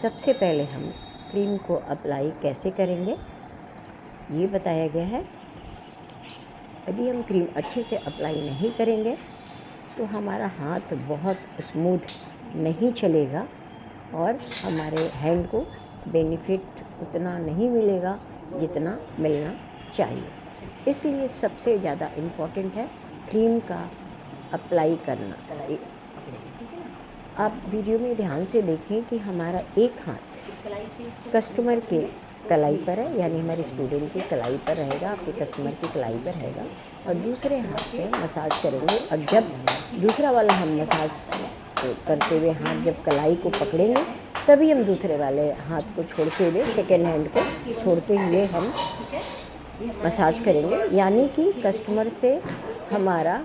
सबसे पहले हम क्रीम को अप्लाई कैसे करेंगे ये बताया गया है। यदि हम क्रीम अच्छे से अप्लाई नहीं करेंगे तो हमारा हाथ बहुत स्मूथ नहीं चलेगा और हमारे हैंड को बेनिफिट उतना नहीं मिलेगा जितना मिलना चाहिए। इसलिए सबसे ज़्यादा इम्पॉर्टेंट है क्रीम का अप्लाई करना। आप वीडियो में ध्यान से देखें कि हमारा एक हाथ कस्टमर के कलाई पर है, यानी हमारे स्टूडेंट की कलाई पर रहेगा, आपके कस्टमर की कलाई पर रहेगा, और दूसरे हाथ से मसाज करेंगे। और जब दूसरा वाला हम मसाज करते हुए हाथ जब कलाई को पकड़ेंगे तभी हम दूसरे वाले हाथ को छोड़ते हुए, सेकेंड हैंड को छोड़ते हुए हम मसाज करेंगे। यानी कि कस्टमर से हमारा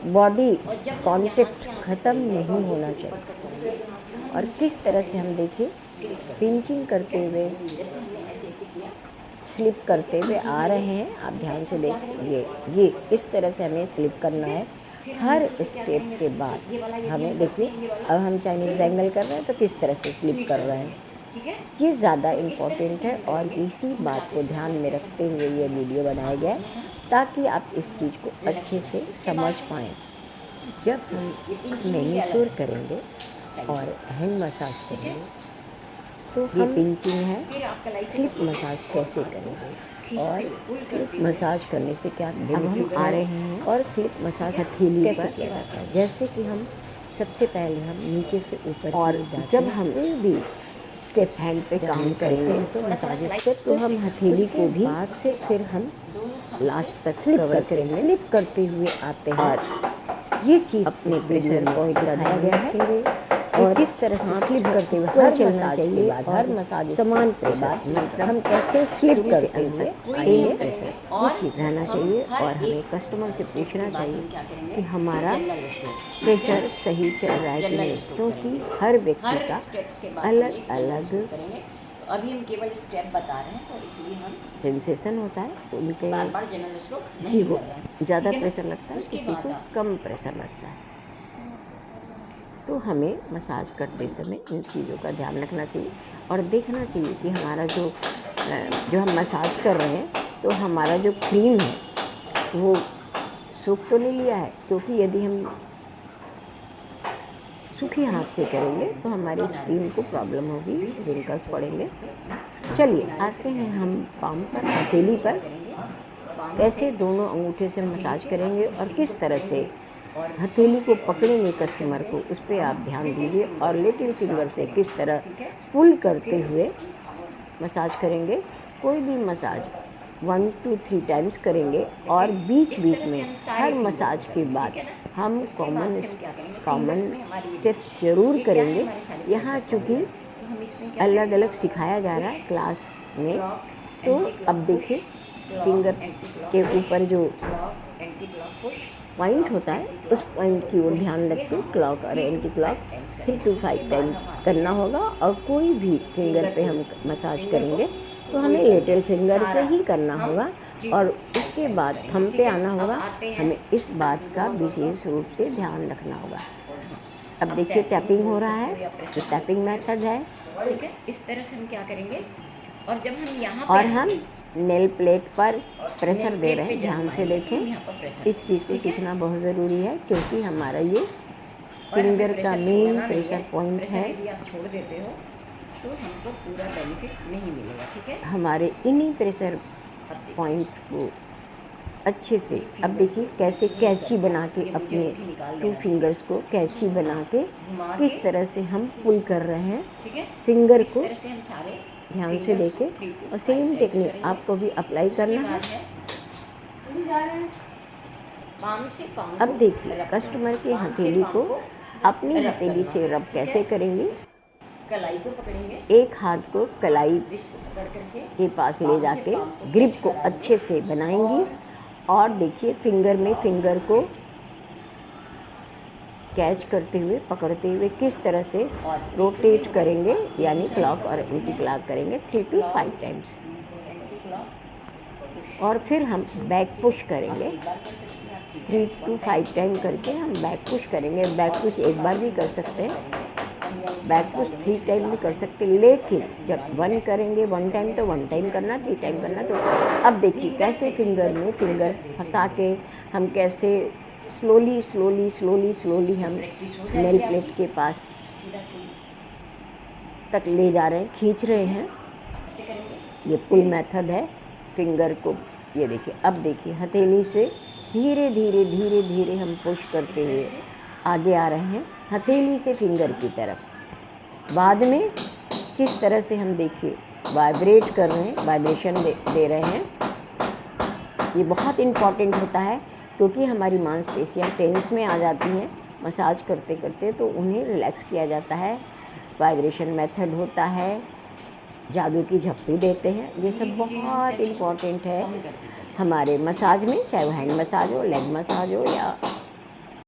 बॉडी कांटेक्ट ख़त्म नहीं होना चाहिए। और किस तरह से हम देखिए पिंचिंग करते हुए, स्लिप करते हुए आ रहे हैं। आप ध्यान से देखिए, ये इस तरह से हमें स्लिप करना है हर स्टेप के बाद। हमें देखिए, अब हम चाइनीज़ बैंगल कर रहे हैं तो किस तरह से स्लिप कर रहे हैं, ये ज़्यादा इम्पोर्टेंट है। और इसी बात को ध्यान में रखते हुए ये वीडियो बनाया गया है ताकि आप इस चीज़ को अच्छे से समझ पाएँ। जब हम मैनीक्योर करेंगे और हैंड मसाज करेंगे तो ये पिंचिंग है, स्लिप मसाज कैसे करेंगे और स्लिप मसाज करने से क्या अब हम आ रहे हैं। और स्लिप मसाज हथेली कैसे किया जाता है, जैसे कि हम सबसे पहले हम नीचे से ऊपर, और जब हम भी स्टेप्स हैंड पे काम करेंगे तो मसाज स्टेप, तो हम हथेली को भी बाद से फिर हम लास्ट तक स्लिप करेंगे। स्लिप करते हुए आते हैं और ये चीज़ अपने प्रेशर पॉइंट लगाया गया है और किस तरह से स्लिप करते हुए हर मसाज के बाद, हर मसाज समान के बाद हम कैसे स्लिप करते हुए ये चीज़ रहना चाहिए। और हमें कस्टमर से पूछना चाहिए कि हमारा प्रेशर सही चल रहा है कि नहीं, क्योंकि हर व्यक्ति का अलग अलग अभी हम केवल स्टेप बता रहे हैं तो इसलिए हम सेंसेशन होता है। उनके बार जनरल स्ट्रोक किसी को ज़्यादा प्रेशर लगता है, किसी को कम प्रेशर लगता है। तो हमें मसाज करते समय इन चीज़ों का ध्यान रखना चाहिए और देखना चाहिए कि हमारा जो हम मसाज कर रहे हैं तो हमारा जो क्रीम है वो सूख तो नहीं लिया है, क्योंकि यदि हम सूखे हाथ से करेंगे तो हमारी स्किन को प्रॉब्लम होगी, रिंकल्स पड़ेंगे। चलिए आते हैं हम पाम पर, हथेली पर कैसे दोनों अंगूठे से मसाज करेंगे और किस तरह से हथेली को पकड़ेंगे कस्टमर को, उस पर आप ध्यान दीजिए। और लिटिल फिंगर से किस तरह पुल करते हुए मसाज करेंगे। कोई भी मसाज 1 to 3 टाइम्स करेंगे और बीच बीच में हर मसाज के बाद हम कॉमन स्टेप्स ज़रूर करेंगे। यहाँ चूँकि अलग अलग सिखाया जा रहा है क्लास में, तो अब देखिए फिंगर के ऊपर जो पॉइंट होता है उस पॉइंट की ओर ध्यान रखते क्लॉक और एंटी क्लॉक 3 to 5 टाइम करना होगा। और कोई भी फिंगर पे हम मसाज करेंगे तो हमें लिटिल फिंगर से ही करना होगा और उसके बाद थंब पे आना होगा। हमें इस बात का विशेष रूप से ध्यान रखना होगा। अब देखिए टैपिंग हो रहा है, तो टैपिंग मेथड है, ठीक है। इस तरह से हम क्या करेंगे, और जब हम यहाँ और हम नेल प्लेट पर प्रेशर दे रहे हैं। ध्यान से देखें, इस चीज़ को सीखना बहुत ज़रूरी है क्योंकि हमारा ये फिंगर का मेन प्रेशर पॉइंट है। यदि आप छोड़ देते हो तो हमको पूरा बेनिफिट नहीं मिलेगा, ठीक है। हमारे इन्हीं प्रेशर पॉइंट को अच्छे से, अब देखिए कैसे कैंची बना के अपने 2 फिंगर्स को कैंची बना के किस तरह से हम पुल कर रहे हैं फिंगर को। ध्यान से देखें और सेम टेक्निक आपको भी अप्लाई करना है। अब देखिए कस्टमर की हथेली को अपनी हथेली से रब कैसे करेंगे। कलाई को पकड़ेंगे, एक हाथ को कलाई के पास ले जाके ग्रिप को अच्छे से बनाएंगी और देखिए फिंगर में फिंगर को कैच करते हुए, पकड़ते हुए किस तरह से रोटेट करेंगे, यानी क्लॉक और एंटी क्लॉक करेंगे 3 to 5 टाइम्स। और फिर हम बैक पुश करेंगे 3 to 5 टाइम करके हम बैक पुश करेंगे। बैक पुश एक बार भी कर सकते हैं बैक पुश 3 टाइम भी कर सकते, लेकिन जब 1 करेंगे 1 टाइम तो 1 टाइम करना, 3 टाइम करना। तो अब देखिए कैसे फिंगर में फिंगर फंसा के हम कैसे स्लोली स्लोली स्लोली स्लोली हम नेल प्लेट के पास तक ले जा रहे हैं, खींच रहे हैं। ऐसे करेंगे, ये पुल मेथड है। फिंगर को ये देखिए, अब देखिए हथेली से धीरे धीरे धीरे धीरे हम पुश करते हुए आगे आ रहे हैं हथेली से फिंगर की तरफ। बाद में किस तरह से हम देखिए वाइब्रेट कर रहे हैं, वाइब्रेशन दे रहे हैं। ये बहुत इम्पॉर्टेंट होता है क्योंकि हमारी मांसपेशियाँ टेंस में आ जाती हैं मसाज करते करते, तो उन्हें रिलैक्स किया जाता है। वाइब्रेशन मेथड होता है, जादू की झप्पी देते हैं, ये सब बहुत इम्पॉर्टेंट है हमारे मसाज में, चाहे वो हैंड मसाज हो, लेग मसाज हो या